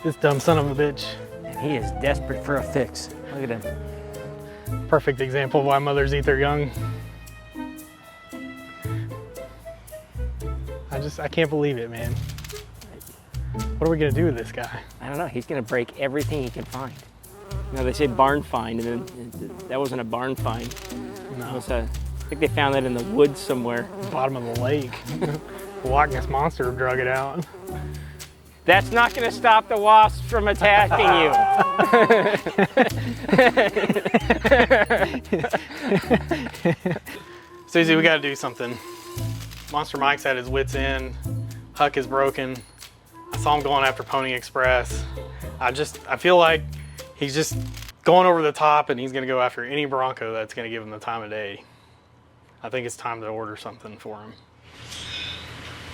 This dumb son of a bitch. And he is desperate for a fix. Look at him. Perfect example of why mothers eat their young. I can't believe it, man. What are we gonna do with this guy? I don't know, he's gonna break everything he can find. You know, they say barn find, and then that wasn't a barn find. No. It was I think they found that in the woods somewhere. Bottom of the lake. The Loch Ness Monster drug it out. That's not gonna stop the wasps from attacking you. Susie, we gotta do something. Monster Mike's at his wit's end. Huck is broken. I saw him going after Pony Express. I feel like he's just going over the top and he's gonna go after any Bronco that's gonna give him the time of day. I think it's time to order something for him.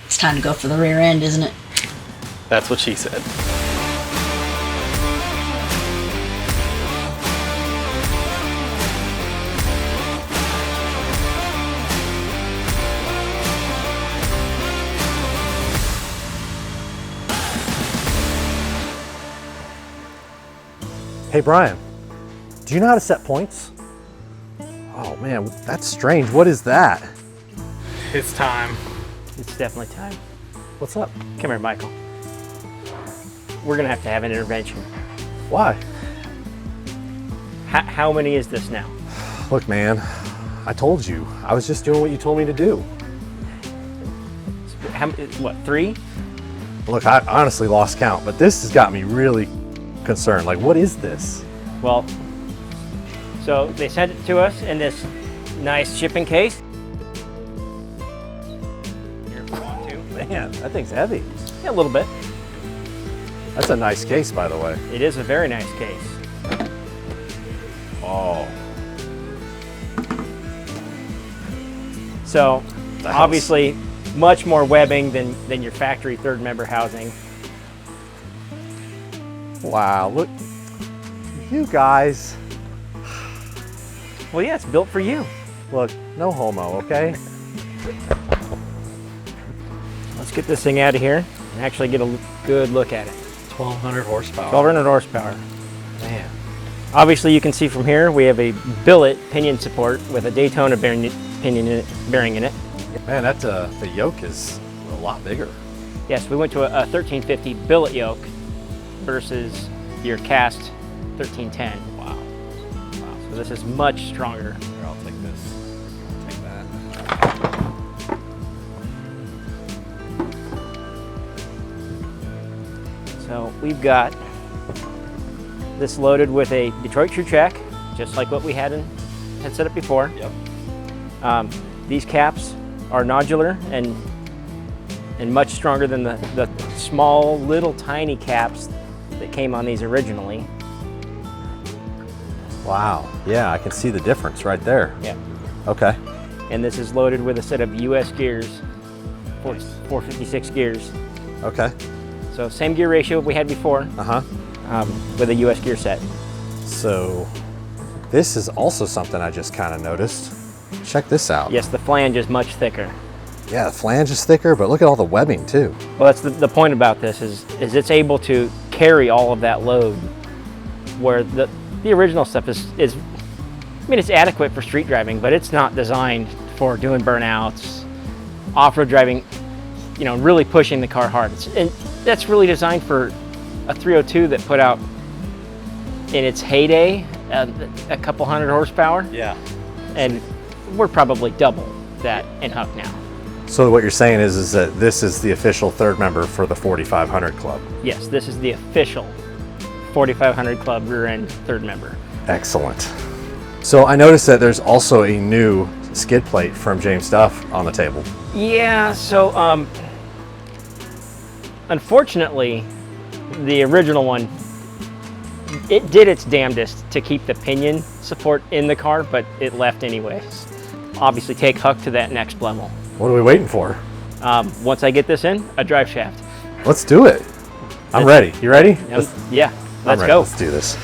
It's time to go for the rear end, isn't it? That's what she said. Hey Brian, do you know how to set points? Oh man, that's strange. What is that? It's time. It's definitely time. What's up? Come here, Michael. We're gonna have to have an intervention. Why? How many is this now? Look man, I told you. I was just doing what you told me to do. What, 3? Look, I honestly lost count, but this has got me really concerned. Like, what is this? Well, so they sent it to us in this nice shipping case. Here, if you want to. Man, that thing's heavy. Yeah, a little bit. That's a nice case, by the way. It is a very nice case. Oh. So, obviously, much more webbing than your factory third member housing. Wow, look. You guys. Well, yeah, it's built for you. Look, no homo, okay? Let's get this thing out of here and actually get a good look at it. 1,200 horsepower. 1,200 horsepower. Man. Obviously, you can see from here, we have a billet pinion support with a Daytona bearing in it. Man, that the yoke is a lot bigger. Yes, we went to a 1350 billet yoke versus your cast 1310. Wow. So this is much stronger. Here, I'll take this. I'll take that. So we've got this loaded with a Detroit True Track, just like what we had set up before. Yep. These caps are nodular and much stronger than the small, little, tiny caps that came on these originally. Wow. Yeah, I can see the difference right there. Yeah. Okay. And this is loaded with a set of US gears, 456 gears. Okay. So same gear ratio we had before, with a US gear set. So this is also something I just kind of noticed. Check this out. Yes, the flange is much thicker. Yeah, the flange is thicker, but look at all the webbing too. Well, that's the point about this is it's able to carry all of that load, where the original stuff is I mean, it's adequate for street driving, but it's not designed for doing burnouts, off-road driving, you know, really pushing the car hard. And that's really designed for a 302 that put out in its heyday a couple hundred horsepower. Yeah. And we're probably double that in Huck now. So what you're saying is that this is the official third member for the 4500 Club. Yes, this is the official 4500 Club rear end third member. Excellent. So I noticed that there's also a new skid plate from James Duff on the table. Yeah, so unfortunately, the original one, it did its damnedest to keep the pinion support in the car, but it left anyways. Obviously take Huck to that next level. What are we waiting for? Once I get this in, a drive shaft. Let's do it. I'm ready. You ready? Yeah, let's I'm ready. go. Let's do this.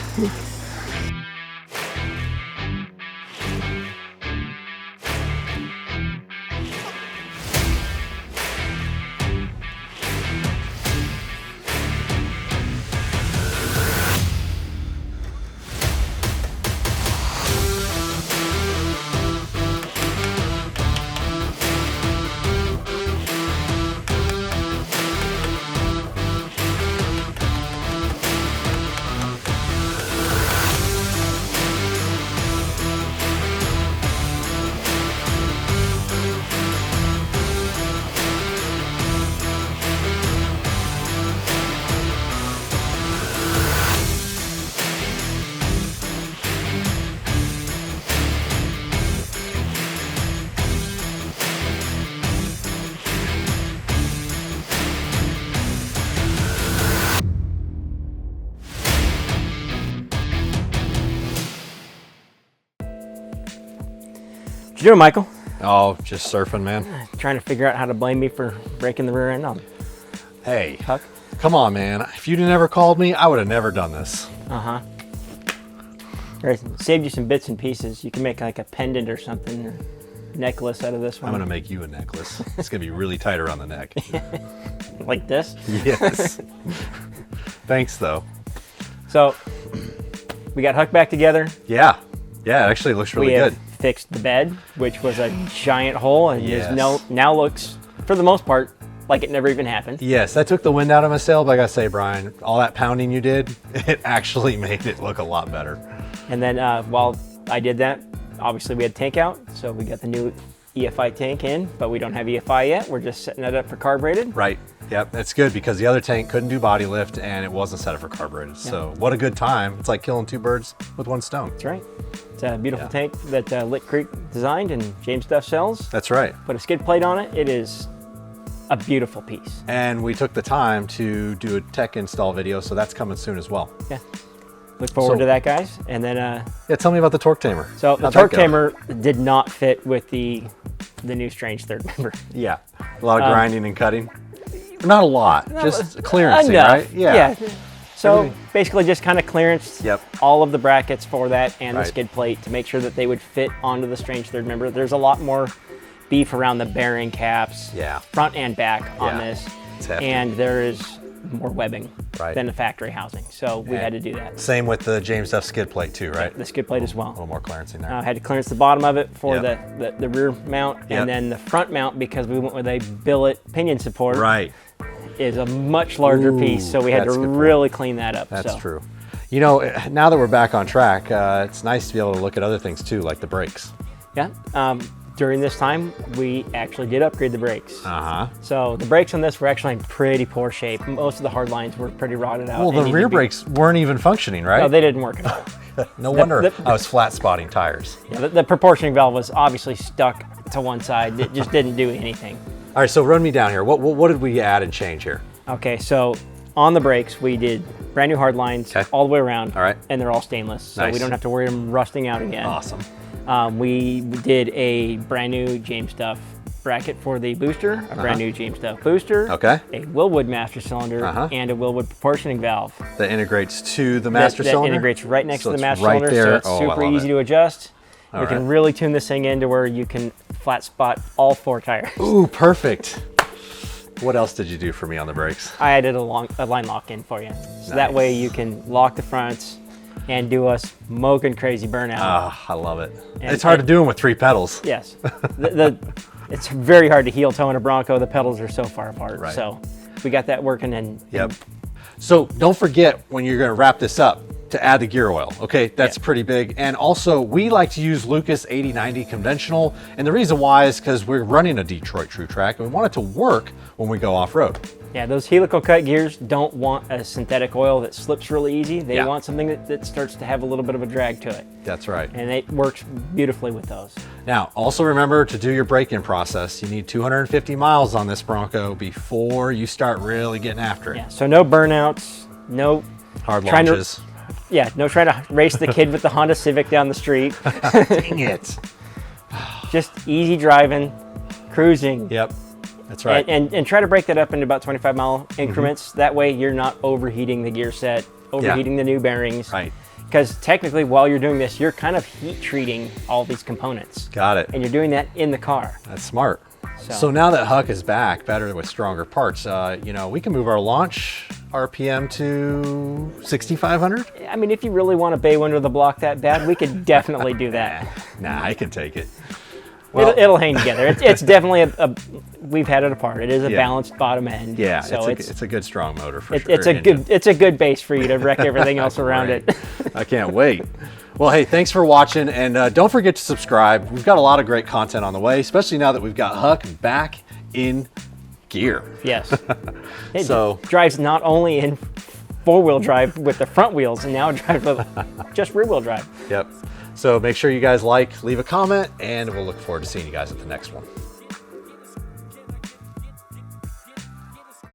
you doing, Michael? Oh, just surfing, man. Trying to figure out how to blame me for breaking the rear end on Hey, Huck. come on, man. If you'd never called me, I would have never done this. Uh-huh. Saved you some bits and pieces. You can make like a pendant or something, or necklace out of this one. I'm gonna make you a necklace. It's gonna be really tight around the neck. Like this. Yes. Thanks, though. So we got Huck back together. Yeah. Yeah, it actually looks really We have good. fixed the bed, which was a giant hole, and Yes. now looks, for the most part, like it never even happened. Yes, that took the wind out of my sail, but I gotta say, Brian, all that pounding you did, it actually made it look a lot better. And then while I did that, obviously we had tank out, so we got the new EFI tank in, but we don't have EFI yet. We're just setting that up for carbureted. Right. Yep, that's good because the other tank couldn't do body lift and it wasn't set up for carbureted. So what a good time. It's like killing two birds with one stone. That's right. It's a beautiful tank that Lick Creek designed and James Duff sells. That's right. Put a skid plate on it. It is a beautiful piece. And we took the time to do a tech install video, so that's coming soon as well. Yeah. Look forward to that, guys. And then Yeah, tell me about the torque tamer. so the How'd that torque go? tamer did not fit with the new Strange third member. Yeah, a lot of grinding and cutting. Not a lot, just clearancing, Enough. right? Yeah. So basically just kind of clearance all of the brackets for that and the skid plate to make sure that they would fit onto the Strange third member. There's a lot more beef around the bearing caps, front and back on this. It's hefty. And there is more webbing than the factory housing. So we had to do that. Same with the James Duff skid plate too, right? The skid plate as well. A little more clearancing there. I had to clearance the bottom of it for the rear mount, and then the front mount, because we went with a billet pinion support, is a much larger piece, so we had to really clean that up. That's true. You know, now that we're back on track, it's nice to be able to look at other things too, like the brakes. Yeah. During this time, we actually did upgrade the brakes. Uh-huh. So the brakes on this were actually in pretty poor shape. Most of the hard lines were pretty rotted out. Well, the rear brakes weren't even functioning, right? No, they didn't work at all. No wonder I was flat spotting tires. Yeah, the proportioning valve was obviously stuck to one side. It just didn't do anything. All right, so run me down here. What did we add and change here? Okay, so on the brakes, we did brand new hard lines all the way around. All right. And they're all stainless, so we don't have to worry them rusting out again. Awesome. We did a brand new James Duff bracket for the booster, a brand new James Duff booster, a Willwood master cylinder, and a Willwood proportioning valve. That integrates to the master cylinder? That integrates right next to the master right cylinder, there. so it's super easy to adjust. We can really tune this thing into where you can flat spot all 4 tires. Ooh, perfect. What else did you do for me on the brakes? I added a line lock in for you. So that way you can lock the fronts and do a smoking crazy burnout. Ah, I love it. It's hard to do them with 3 pedals. Yes. It's very hard to heel toe in a Bronco. The pedals are so far apart. Right. So we got that working. And So don't forget when you're going to wrap this up to add the gear oil. Okay, that's pretty big. And also, we like to use Lucas 8090 conventional. And the reason why is because we're running a Detroit True Track and we want it to work when we go off-road. Yeah, those helical cut gears don't want a synthetic oil that slips really easy. They want something that starts to have a little bit of a drag to it. That's right. And it works beautifully with those. Now, also remember to do your break-in process. You need 250 miles on this Bronco before you start really getting after it. Yeah, so no burnouts, no hard launches. No trying to race the kid with the Honda Civic down the street. Dang it. Just easy driving, cruising. Yep. That's right. And try to break that up into about 25-mile increments. That way you're not overheating the gear set, overheating the new bearings. Right. Because technically while you're doing this, you're kind of heat treating all these components. Got it. And you're doing that in the car. That's smart. So now that Huck is back, better with stronger parts, you know, we can move our launch RPM to 6,500. I mean, if you really want to bay window the block that bad, we could definitely do that. Nah, I can take it. Well, it'll hang together. It's definitely we've had it apart. It is a balanced bottom end. Yeah, so it's a good strong motor for sure. It's a good base for you to wreck everything else around it. I can't wait. Well, hey, thanks for watching, and don't forget to subscribe. We've got a lot of great content on the way, especially now that we've got Huck back in gear. Yes. It drives not only in 4-wheel drive with the front wheels, and now it drives with just rear-wheel drive. Yep. So make sure you guys leave a comment, and we'll look forward to seeing you guys at the next one.